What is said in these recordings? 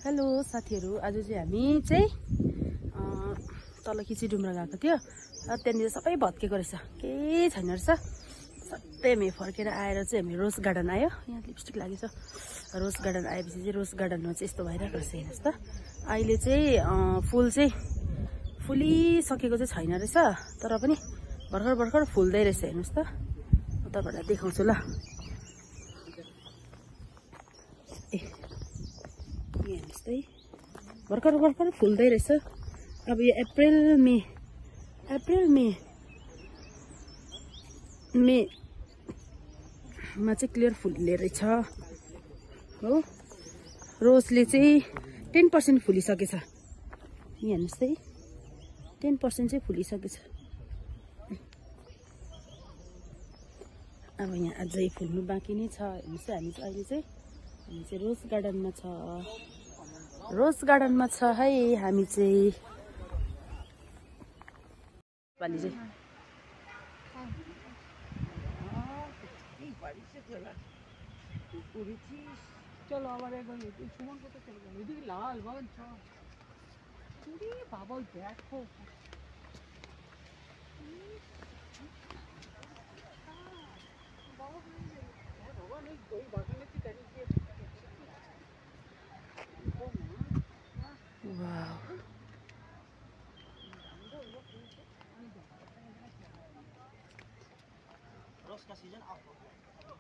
Hello साथीहरु, आज चाहिँ हामी चाहिँ तल किचिडुम्रा गएको थियो। त्यहाँनिर सबै भत्केको रहेछ, केही छैन रहेछ। सबै हामी फर्केर आएर चाहिँ हामी रोज गार्डन आयो। यहाँ लिपस्टिक लागेछ। रोज गार्डन आएपछि चाहिँ रोज गार्डनमा चाहिँ यस्तो भइरहेको रहेछ। हेर्नुस् त, अहिले चाहिँ फुल चाहिँ फुलिसकेको चाहिँ छैन रहेछ, तर पनि भर्खर भर्खर फुल्दै रहेछ। हेर्नुस् त, म तपाईहरुलाई देखाउँछु ल। हेर्नुस् त, भर्खर भर्खर फुल्दै रहेछ। अब यो अप्रिल मेमा चाहिँ क्लियर फुल्ने रहेछ हो। रोजले चाहिँ 10% फुलिसकेछ। यहाँ हेर्नुस् त, 10% चाहिँ फुलिसकेछ। अब यहाँ अझै फुल्नु बाँकी नै छ। हेर्नुस्, हामी चाहिँ रोज गार्डनमा छ। रोज गार्डनमा छ है हामी चाहिँ। पाली चाहिँ चलो हमारे सुमन को तो चल गया। यदि लाल वन था पूरी बाबा देखो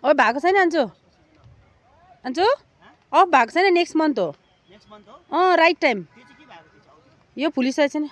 ओ भएको छैन अन्जु अफ भएको छैन। नेक्स्ट मन्थ हो। Right time. यो फुलिसकेको छैन।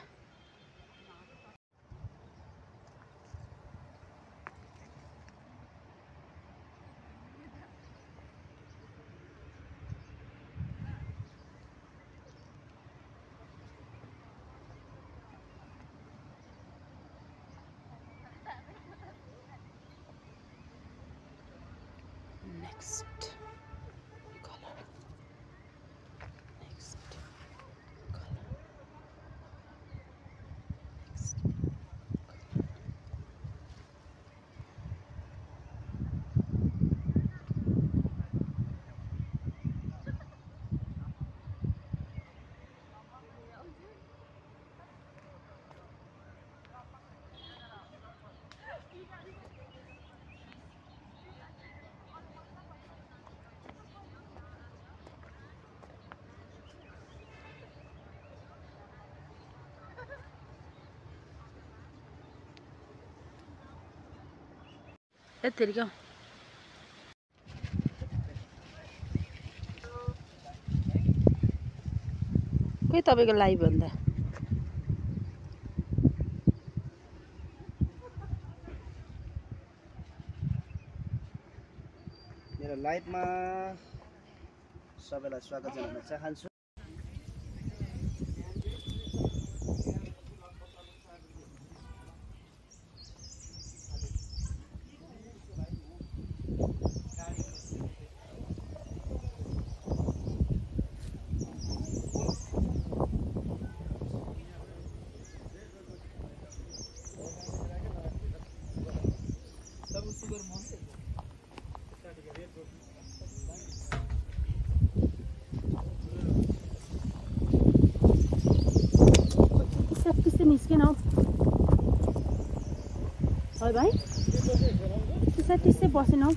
यति क्या कोही तपाईँको लाइभ भन्दा मेरो लाइभमा सबैलाई स्वागत जनाउन चाहन्छु। निस्किन हौ है भाइ, त्यसै बसेन हौ।